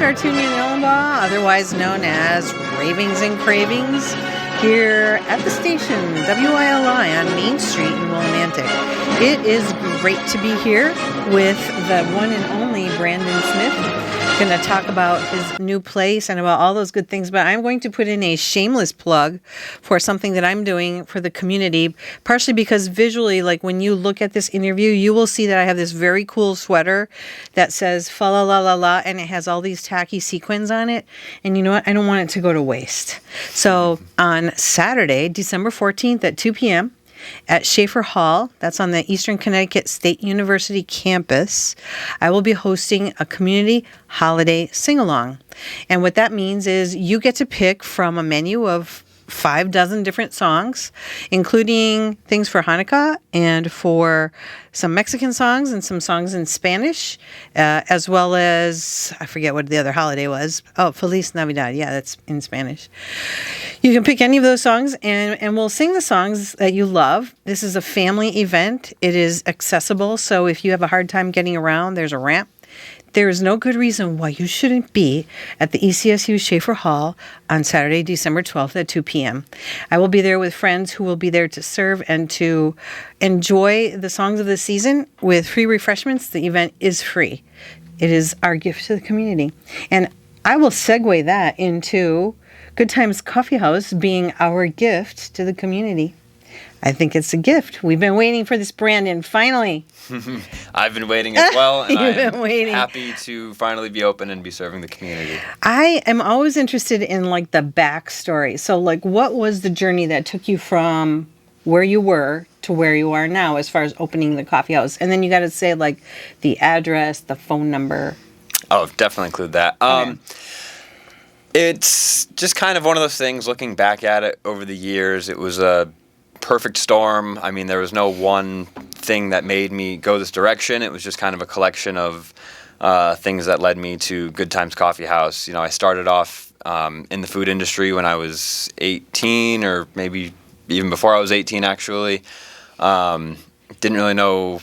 Artunia and Illenbaugh, otherwise known as Ravings and Cravings, here at the station, WILI on Main Street in Willimantic. It is great to be here with the one and only Brandon Smith. Going to talk about his new place and about all those good things, but I'm going to put in a shameless plug for something that I'm doing for the community, partially because visually, like when you look at this interview, you will see that I have this very cool sweater that says fa la la la la, and it has all these tacky sequins on it, and you know what? I don't want it to go to waste. So on Saturday, December 14th at 2 p.m., at Schaefer Hall, that's on the Eastern Connecticut State University campus, I will be hosting a community holiday sing-along. And what that means is you get to pick from a menu of 6 different songs, including things for Hanukkah and for some Mexican songs and some songs in Spanish, as well as, I forget what the other holiday was. Oh, Feliz Navidad. Yeah, that's in Spanish. You can pick any of those songs and we'll sing the songs that you love. This is a family event. It is accessible, so if you have a hard time getting around, there's a ramp. There is no good reason why you shouldn't be at the ECSU Schaefer Hall on Saturday, December 12th at 2 p.m. I will be there with friends who will be there to serve and to enjoy the songs of the season with free refreshments. The event is free. It is our gift to the community. And I will segue that into Good Times Coffee House being our gift to the community. I think it's a gift. We've been waiting for this, Brandon, finally. I've been waiting as well, and I'm happy to finally be open and be serving the community. I am always interested in, like, the backstory. So, like, what was the journey that took you from where you were to where you are now as far as opening the coffee house? And then you got to say, like, the address, the phone number. Oh, definitely include that. Okay. It's just kind of one of those things, looking back at it over the years, it was a perfect storm. I mean, there was no one thing that made me go this direction. It was just kind of a collection of things that led me to Good Times Coffee House. You know, I started off in the food industry when I was 18, or maybe even before I was 18, actually. Didn't really know,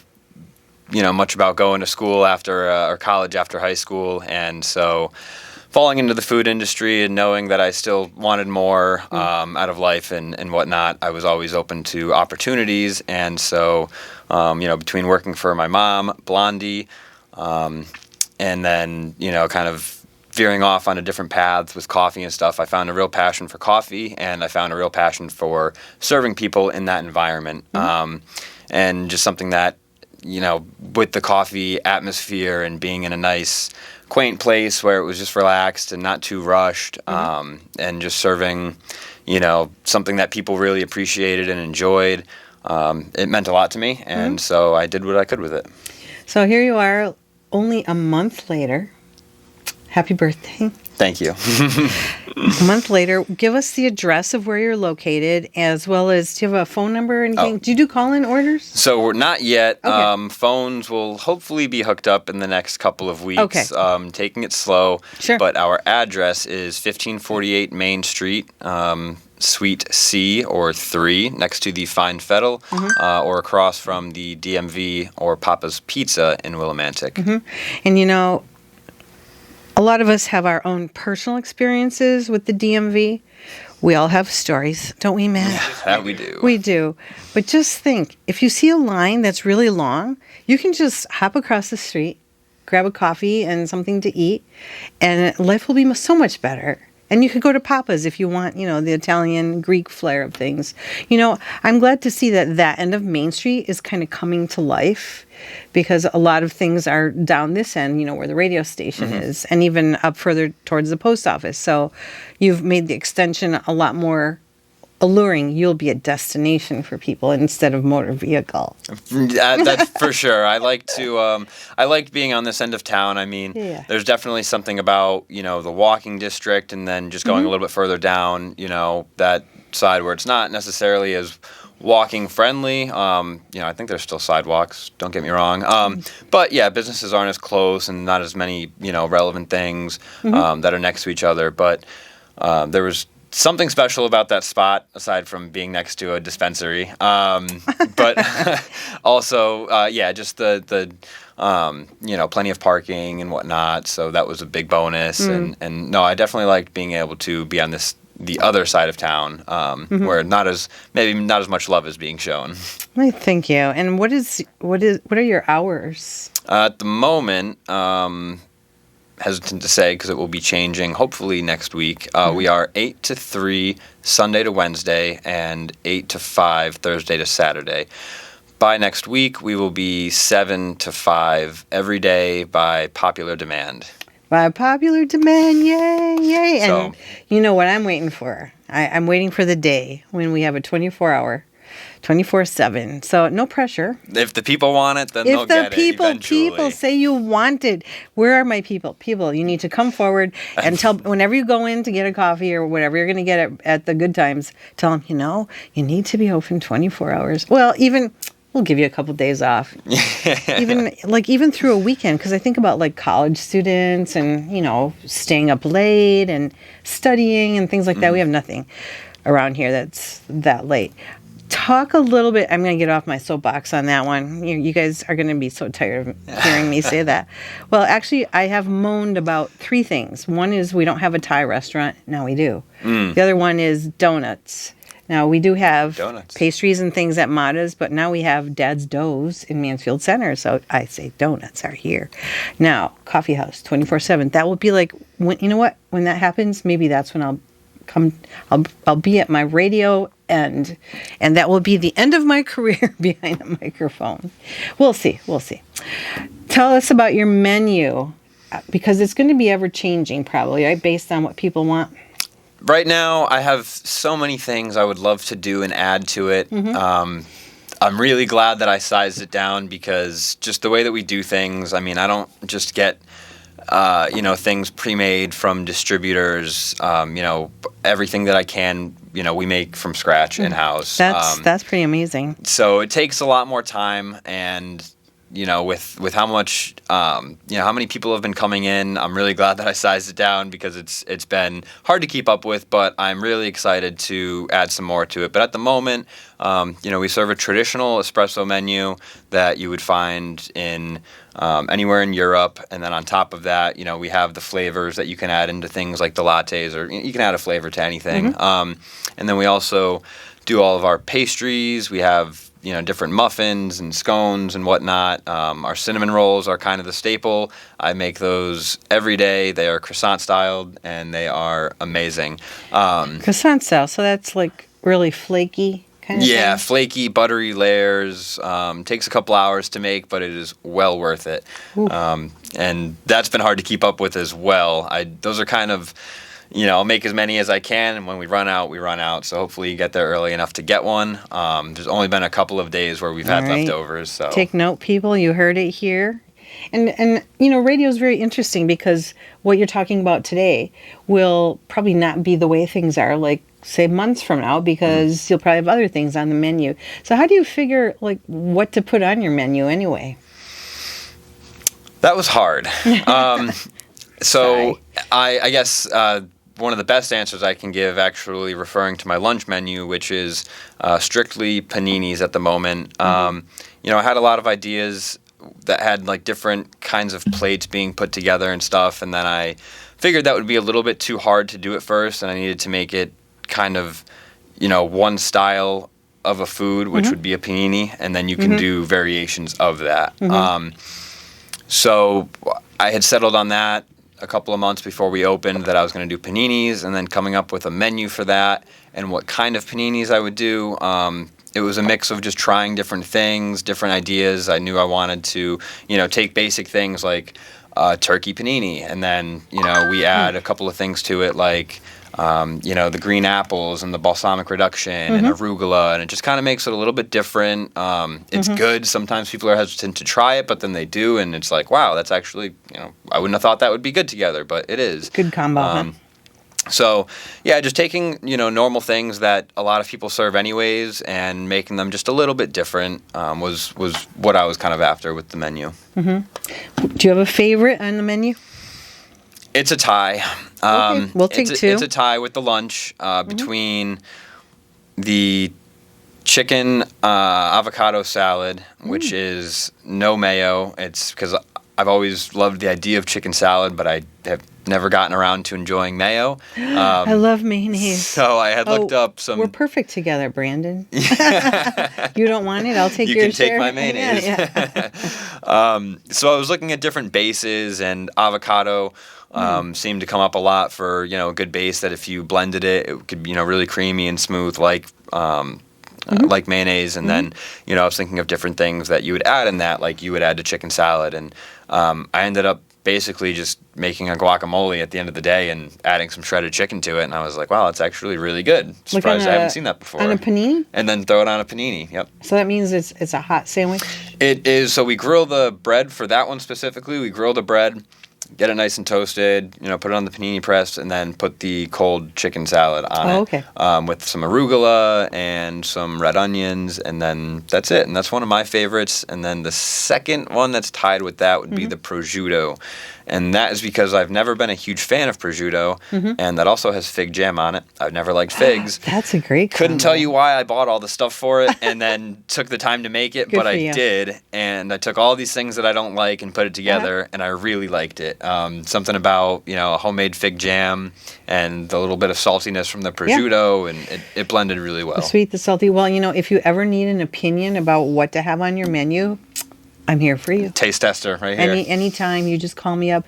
much about going to school after or college after high school, and so falling into the food industry and knowing that I still wanted more out of life and whatnot, I was always open to opportunities. And so, between working for my mom, Blondie, and then, kind of veering off onto different paths with coffee and stuff, I found a real passion for coffee, and I found a real passion for serving people in that environment. And just something that, with the coffee atmosphere and being in a nice, quaint place where it was just relaxed and not too rushed, and just serving, something that people really appreciated and enjoyed. It meant a lot to me, and so I did what I could with it. So here you are, only a month later. Happy birthday. Thank you. A month later, give us the address of where you're located, as well as, do you have a phone number or anything? Do you do call-in orders? So we're not yet. Okay. Phones will hopefully be hooked up in the next couple of weeks. Okay. Taking it slow. Sure. But our address is 1548 Main Street, Suite C or 3, next to the Fine Fettle, or across from the DMV or Papa's Pizza in Willimantic. And a lot of us have our own personal experiences with the DMV. We all have stories, don't we, Matt? Yeah, that we do. We do. But just think, if you see a line that's really long, you can just hop across the street, grab a coffee and something to eat, and life will be so much better. And you could go to Papa's if you want, the Italian, Greek flair of things. I'm glad to see that end of Main Street is kind of coming to life, because a lot of things are down this end, where the radio station is, and even up further towards the post office. So you've made the extension a lot more alluring. You'll be a destination for people instead of motor vehicle. That's for sure. I liked being on this end of town. I mean, There's definitely something about, the walking district, and then just going a little bit further down, that side where it's not necessarily as walking friendly. I think there's still sidewalks, don't get me wrong. But yeah, businesses aren't as close and not as many, relevant things that are next to each other. But there was something special about that spot, aside from being next to a dispensary. But also, just the plenty of parking and whatnot. So that was a big bonus. And no, I definitely liked being able to be on the other side of town, where maybe not as much love is being shown. Well, thank you. And what are your hours? At the moment, hesitant to say because it will be changing hopefully next week. We are 8 to 3 Sunday to Wednesday and 8 to 5 Thursday to Saturday. By next week, we will be 7 to 5 every day by popular demand. By popular demand, yay, yay. So, and you know what I'm waiting for? I'm waiting for the day when we have a 24-hour, 24/7. So no pressure. if the people want it, then they'll get it eventually. People say you want it. Where are my people? People, you need to come forward and tell, whenever you go in to get a coffee or whatever you're going to get at the Good Times, tell them, you need to be open 24 hours. Well, we'll give you a couple days off. even through a weekend, because I think about like college students and, staying up late and studying and things like that. We have nothing around here that's that late. Talk a little bit. I'm going to get off my soapbox on that one. You guys are going to be so tired of hearing me say that. Well, actually, I have moaned about 3 things. One is we don't have a Thai restaurant. Now we do. The other one is donuts. Now, we do have donuts, pastries and things at Mata's, but now we have Dad's Doughs in Mansfield Center, so I say donuts are here. Now, coffee house, 24/7. That will be like, when that happens, maybe that's when I'll be at my radio end, and that will be the end of my career behind a microphone. We'll see. Tell us about your menu, because it's going to be ever-changing probably, right, based on what people want. Right now, I have so many things I would love to do and add to it. I'm really glad that I sized it down, because just the way that we do things, I don't just get, things pre-made from distributors. Everything that I can, we make from scratch in-house. That's pretty amazing. So it takes a lot more time, and with how much, how many people have been coming in, I'm really glad that I sized it down, because it's been hard to keep up with, but I'm really excited to add some more to it. But at the moment, we serve a traditional espresso menu that you would find in anywhere in Europe. And then on top of that, we have the flavors that you can add into things like the lattes, or you can add a flavor to anything. And then we also do all of our pastries. We have different muffins and scones and whatnot. Our cinnamon rolls are kind of the staple. I make those every day. They are croissant styled, and they are amazing. Croissant style, so that's like really flaky kind of thing? Flaky, buttery layers. Takes a couple hours to make, but it is well worth it. And that's been hard to keep up with as well. Those are kind of... I'll make as many as I can, and when we run out, we run out. So hopefully you get there early enough to get one. There's only been a couple of days where we've had leftovers. So take note, people. You heard it here. And radio is very interesting, because what you're talking about today will probably not be the way things are, like, say, months from now, because you'll probably have other things on the menu. So how do you figure, like, what to put on your menu anyway? That was hard. So I guess... one of the best answers I can give, actually referring to my lunch menu, which is strictly paninis at the moment. I had a lot of ideas that had like different kinds of plates being put together and stuff, and then I figured that would be a little bit too hard to do at first, and I needed to make it kind of, one style of a food, which would be a panini, and then you can do variations of that. So I had settled on that a couple of months before we opened, that I was going to do paninis, and then coming up with a menu for that and what kind of paninis I would do. It was a mix of just trying different things, different ideas. I knew I wanted to, take basic things like turkey panini, and then, we add a couple of things to it, like, the green apples and the balsamic reduction and arugula, and it just kind of makes it a little bit different. It's good. Sometimes people are hesitant to try it, but then they do, and it's like, wow, that's actually, I wouldn't have thought that would be good together, but it is. Good combo. So, just taking, normal things that a lot of people serve anyways and making them just a little bit different was what I was kind of after with the menu. Do you have a favorite on the menu? It's a tie. Okay, we'll take two. It's a tie with the lunch between the chicken avocado salad, which is no mayo. It's because I've always loved the idea of chicken salad, but I have never gotten around to enjoying mayo. I love mayonnaise. So I had looked up some. We're perfect together, Brandon. You don't want it? I'll take You your can take share. my mayonnaise. Yeah. So I was looking at different bases, and avocado seemed to come up a lot for a good base that if you blended it, it could be really creamy and smooth like mayonnaise. And then I was thinking of different things that you would add in that, like you would add to chicken salad, and I ended up basically just making a guacamole at the end of the day and adding some shredded chicken to it, and I was like, wow, that's actually really good. Surprised I haven't seen that before. On a panini? And then throw it on a panini. Yep. So that means it's a hot sandwich? It is. So we grill the bread for that one specifically. We grill the bread, get it nice and toasted, put it on the panini press, and then put the cold chicken salad on it. Okay. With some arugula and some red onions, and then that's it. And that's one of my favorites. And then the second one that's tied with that would be the prosciutto. And that is because I've never been a huge fan of prosciutto, and that also has fig jam on it. I've never liked figs. That's a great Couldn't combo. tell you why I bought all the stuff for it and then took the time to make it, Good but for I you. did. And I took all these things that I don't like and put it together, and I really liked it. Something about, a homemade fig jam and the little bit of saltiness from the prosciutto, and it blended really well. The sweet, the salty. Well, if you ever need an opinion about what to have on your menu, I'm here for you. Taste tester right here. Anytime you just call me up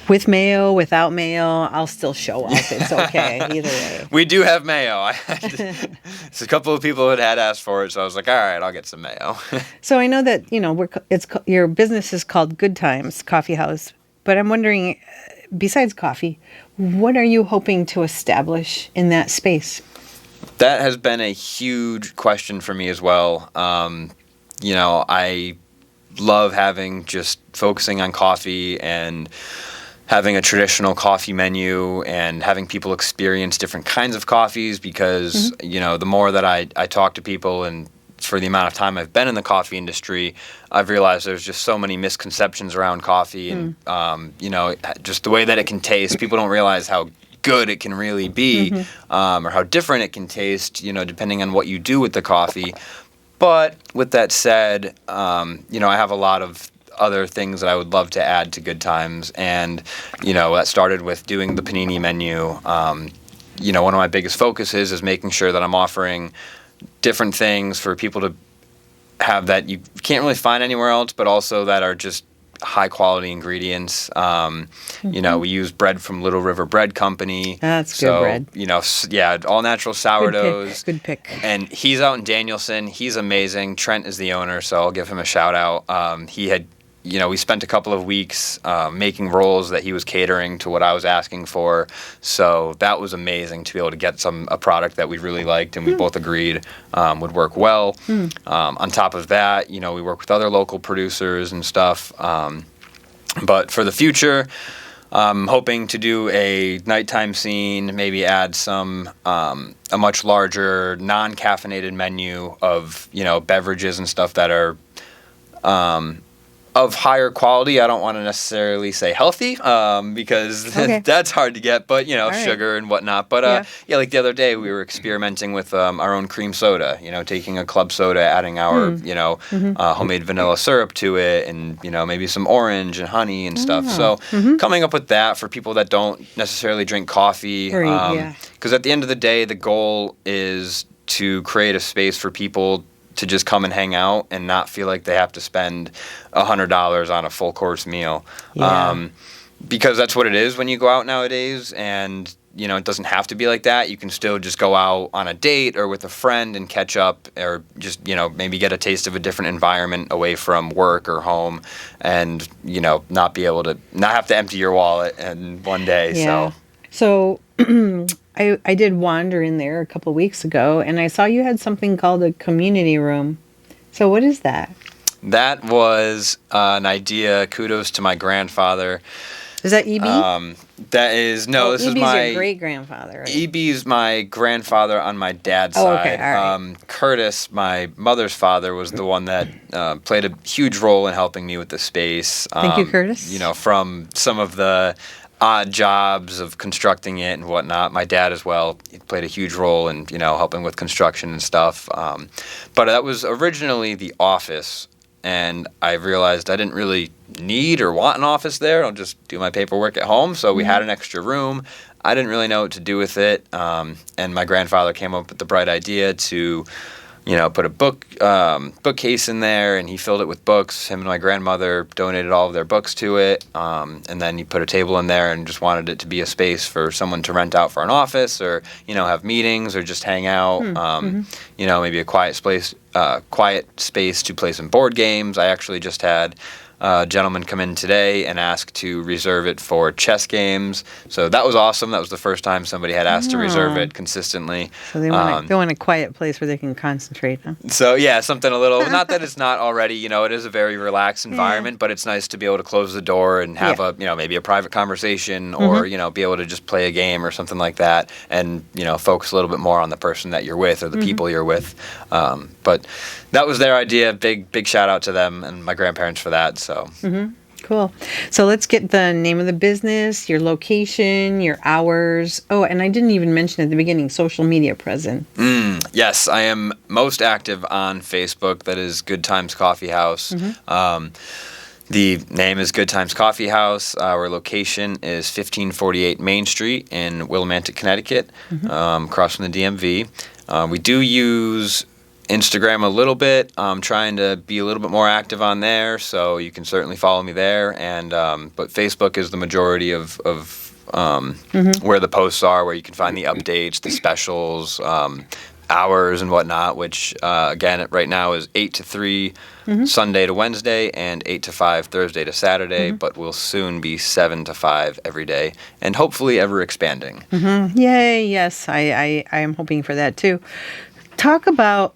with mayo, without mayo, I'll still show up. It's okay either way. We do have mayo. It's a couple of people had asked for it, so I was like, all right, I'll get some mayo. So I know that your business is called Good Times Coffee House, but I'm wondering, besides coffee, what are you hoping to establish in that space? That has been a huge question for me as well. I love just focusing on coffee and having a traditional coffee menu and having people experience different kinds of coffees because, the more that I talk to people and for the amount of time I've been in the coffee industry, I've realized there's just so many misconceptions around coffee and, just the way that it can taste. People don't realize how good it can really be or how different it can taste, depending on what you do with the coffee. But with that said, I have a lot of other things that I would love to add to Good Times. And, that started with doing the panini menu. One of my biggest focuses is making sure that I'm offering different things for people to have that you can't really find anywhere else, but also that are just high quality ingredients. We use bread from Little River Bread Company. That's good bread. All natural sourdoughs. Good pick. And he's out in Danielson. He's amazing. Trent is the owner, so I'll give him a shout out. He had, we spent a couple of weeks making rolls that he was catering to what I was asking for. So that was amazing to be able to get a product that we really liked and we both agreed would work well. On top of that, we work with other local producers and stuff. But for the future, I'm hoping to do a nighttime scene, maybe add a much larger non-caffeinated menu of, beverages and stuff that are of higher quality. I don't want to necessarily say healthy because that's hard to get, but sugar and whatnot. But like the other day we were experimenting with our own cream soda, taking a club soda, adding our homemade vanilla syrup to it, and maybe some orange and honey and stuff. So coming up with that for people that don't necessarily drink coffee, because at the end of the day the goal is to create a space for people to just come and hang out and not feel like they have to spend $100 on a full course meal. Because that's what it is when you go out nowadays, and it doesn't have to be like that. You can still just go out on a date or with a friend and catch up, or just maybe get a taste of a different environment away from work or home, and not have to empty your wallet in one day. So I did wander in there a couple of weeks ago, and I saw you had something called a community room. So what is that? That was an idea. Kudos to my grandfather. Is that EB? That is this is EB's my your great grandfather. Right? EB's my grandfather on my dad's side. Okay, all right. Curtis, my mother's father, was the one that played a huge role in helping me with the space. Thank you, Curtis. From some of the odd jobs of constructing it and whatnot. My dad as well, he played a huge role in, helping with construction and stuff. But that was originally the office, and I realized I didn't really need or want an office there. I'll just do my paperwork at home. So we had an extra room. I didn't really know what to do with it. And my grandfather came up with the bright idea to put a bookcase in there, and he filled it with books. Him and my grandmother donated all of their books to it, and then he put a table in there and just wanted it to be a space for someone to rent out for an office, or have meetings, or just hang out. Maybe a quiet space to play some board games. I actually just had a gentleman come in today and ask to reserve it for chess games. So that was awesome. That was the first time somebody had asked to reserve it consistently. So they want a quiet place where they can concentrate, huh? So yeah, something a little, not that it's not already, it is a very relaxed environment, but it's nice to be able to close the door and have maybe a private conversation, or, be able to just play a game or something like that, and, focus a little bit more on the person that you're with or the people you're with. But that was their idea. Big shout out to them and my grandparents for that. So. Cool. So let's get the name of the business, your location, your hours. Oh, and I didn't even mention at the beginning, social media present. Yes, I am most active on Facebook. That is Good Times Coffee House. The name is Good Times Coffee House. Our location is 1548 Main Street in Willimantic, Connecticut, across from the DMV. We do use Instagram a little bit. I'm trying to be a little bit more active on there, so you can certainly follow me there. And but Facebook is the majority of where the posts are, where you can find the updates, the specials, hours and whatnot. Which again, right now is 8 to 3 Sunday to Wednesday, and 8 to 5 Thursday to Saturday. But will soon be 7 to 5 every day, and hopefully ever expanding. Yay! Yes, I am hoping for that too. Talk about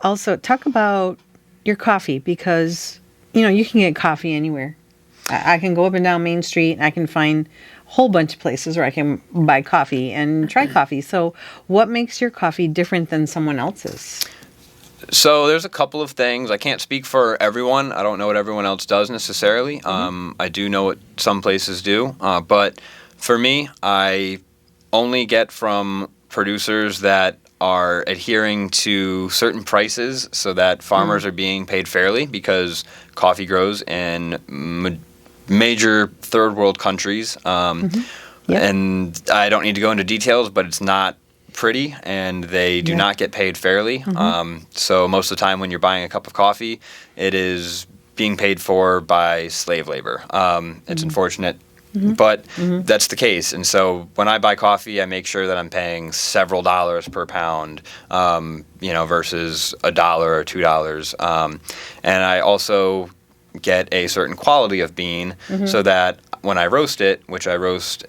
your coffee, because you can get coffee anywhere. I can go up and down Main Street, and I can find a whole bunch of places where I can buy coffee and try coffee. So what makes your coffee different than someone else's? So there's a couple of things. I can't speak for everyone. I don't know what everyone else does necessarily. I do know what some places do. But for me, I only get from producers that are adhering to certain prices, so that farmers are being paid fairly, because coffee grows in major third world countries. And I don't need to go into details, but it's not pretty, and they do not get paid fairly. So most of the time when you're buying a cup of coffee, it is being paid for by slave labor. It's unfortunate, but that's the case. And so when I buy coffee, I make sure that I'm paying several dollars per pound, versus $1 or $2. And I also get a certain quality of bean, so that when I roast it, which I roast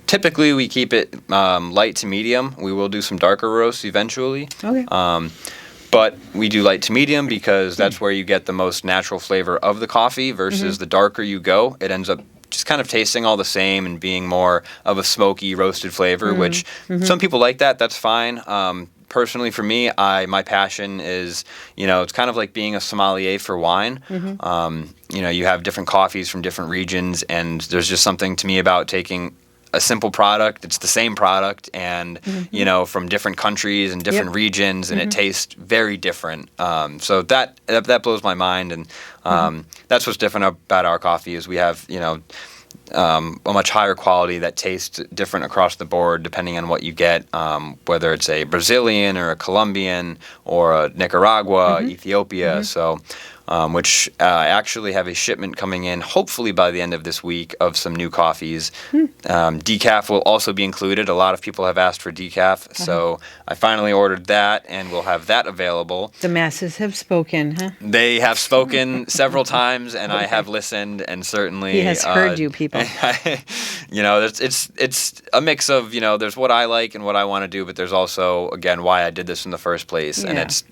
typically we keep it light to medium. We will do some darker roasts eventually. Okay. But we do light to medium because that's where you get the most natural flavor of the coffee, versus the darker you go, it ends up just kind of tasting all the same and being more of a smoky roasted flavor, which some people like that. That's fine. Personally, for me, my passion is, it's kind of like being a sommelier for wine. You have different coffees from different regions, and there's just something to me about taking a simple product. It's the same product, and from different countries and different regions, and it tastes very different. So that blows my mind, and that's what's different about our coffee is we have a much higher quality that tastes different across the board depending on what you get, whether it's a Brazilian or a Colombian or a Nicaragua, Ethiopia. So. Which I actually have a shipment coming in, hopefully by the end of this week, of some new coffees. Decaf will also be included. A lot of people have asked for decaf, so I finally ordered that, and we'll have that available. The masses have spoken, huh? They have spoken several times, and I have listened, and certainly... He has heard you people. It's a mix of, there's what I like and what I want to do, but there's also, again, why I did this in the first place, and it's,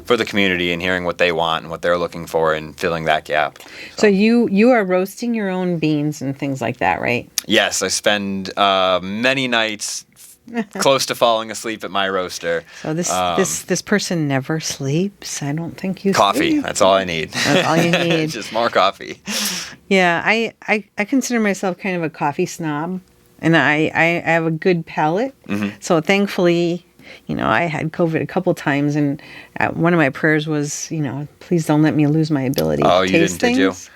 for the community and hearing what they want and what they're looking for and filling that gap. So you are roasting your own beans and things like that, right? Yes, I spend many nights close to falling asleep at my roaster. So this person never sleeps. I don't think you coffee. Sleep. That's all I need. That's all you need. Just more coffee. Yeah, I consider myself kind of a coffee snob, and I have a good palate. So thankfully, I had COVID a couple times, and one of my prayers was, please don't let me lose my ability Oh, to you taste didn't, did you? things.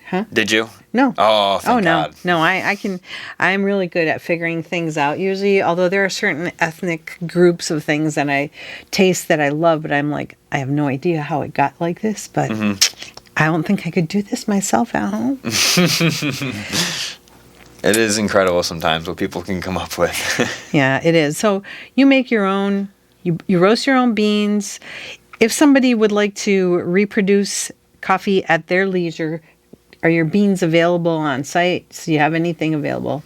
Huh? Did you? No. Oh, Oh thank no, God. no. I'm really good at figuring things out usually. Although there are certain ethnic groups of things that I taste that I love, but I'm like, I have no idea how it got like this. But I don't think I could do this myself at home. It is incredible sometimes what people can come up with. Yeah, it is. So you make your own. You roast your own beans. If somebody would like to reproduce coffee at their leisure, are your beans available on site? Do you have anything available?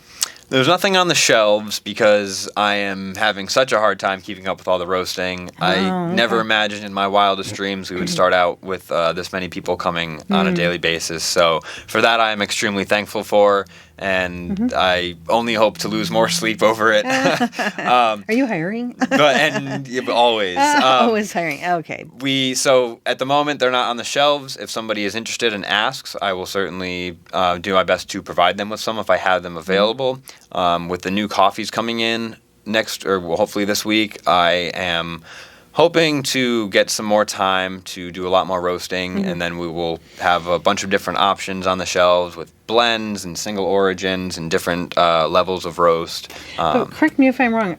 There's nothing on the shelves because I am having such a hard time keeping up with all the roasting. I Oh, never okay. imagined in my wildest dreams we would start out with this many people coming on a daily basis. So for that, I am extremely thankful for, and I only hope to lose more sleep over it. Are you hiring? Yeah, but always. Always hiring. Okay. So at the moment they're not on the shelves. If somebody is interested and asks, I will certainly do my best to provide them with some if I have them available. With the new coffees coming in next, or well, hopefully this week, I am hoping to get some more time to do a lot more roasting, and then we will have a bunch of different options on the shelves with blends and single origins and different levels of roast. But correct me if I'm wrong.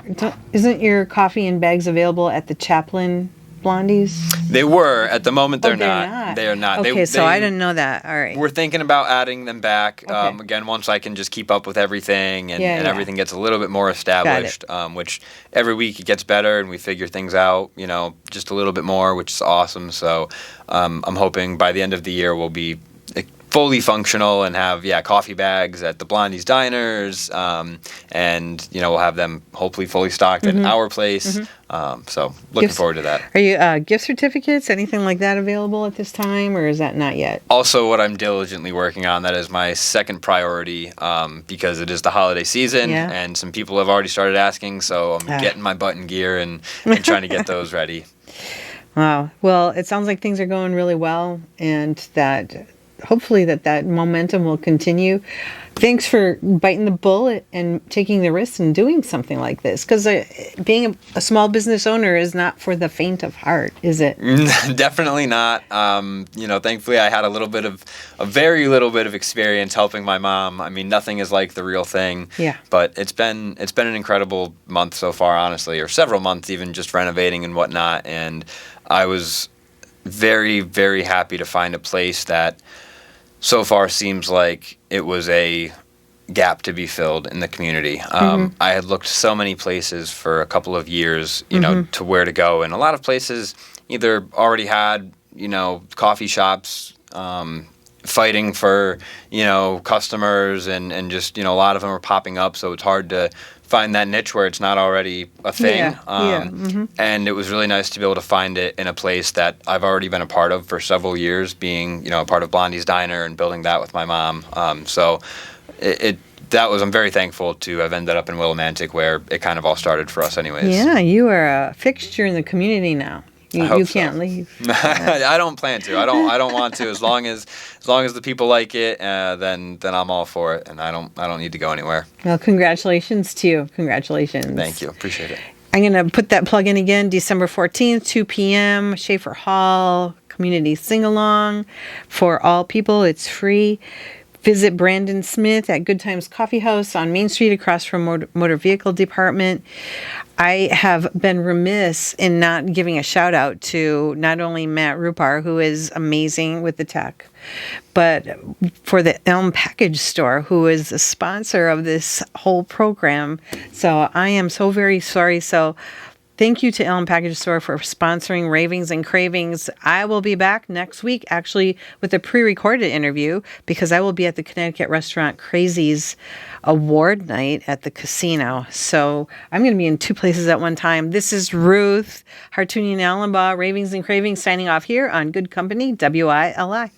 Isn't your coffee in bags available at the Chaplin Blondies? They were. At the moment, they're they're not. not. They are not. Okay, so I didn't know that. All right. We're thinking about adding them back Okay. again once I can just keep up with everything and, Yeah, and yeah. everything gets a little bit more established. Which every week it gets better and we figure things out, just a little bit more, which is awesome. So I'm hoping by the end of the year we'll be fully functional and have coffee bags at the Blondie's diners, and we'll have them hopefully fully stocked at our place. So looking forward to that. Are you gift certificates, anything like that available at this time, or is that not yet? Also, what I'm diligently working on, that is my second priority, because it is the holiday season, Yeah. and some people have already started asking, so I'm getting my butt in gear and trying to get those ready. Wow. Well, it sounds like things are going really well, and that hopefully that momentum will continue. Thanks for biting the bullet and taking the risk and doing something like this, because being a small business owner is not for the faint of heart, is it? Definitely not. Thankfully I had a very little bit of experience helping my mom. I mean, nothing is like the real thing. Yeah. But it's been an incredible month so far, honestly, or several months even, just renovating and whatnot. And I was very, very happy to find a place that so far seems like it was a gap to be filled in the community. I had looked so many places for a couple of years, to where to go. And a lot of places either already had, coffee shops fighting for, customers and just, a lot of them are popping up. So it's hard to find that niche where it's not already a thing. And it was really nice to be able to find it in a place that I've already been a part of for several years, being, a part of Blondie's Diner and building that with my mom. So I'm very thankful to have ended up in Willimantic, where it kind of all started for us anyways. Yeah, you are a fixture in the community now. You so. can't leave. I don't plan to. I don't want to. As long as the people like it, then I'm all for it, and I don't need to go anywhere. Well, congratulations to you. Congratulations. Thank you. Appreciate it. I'm going to put that plug in again, December 14th, 2 p.m., Schaefer Hall, community sing-along for all people. It's free. Visit Brandon Smith at Good Times Coffee House on Main Street across from Motor Vehicle Department. I have been remiss in not giving a shout out to not only Matt Rupar, who is amazing with the tech, but for the Elm Package Store, who is the sponsor of this whole program. So I am so very sorry. So thank you to Elm Package Store for sponsoring Ravings and Cravings. I will be back next week, actually, with a pre-recorded interview, because I will be at the Connecticut restaurant Crazy's award night at the casino. So I'm going to be in two places at one time. This is Ruth Hartunian Allenbaugh, Ravings and Cravings, signing off here on Good Company, WILI.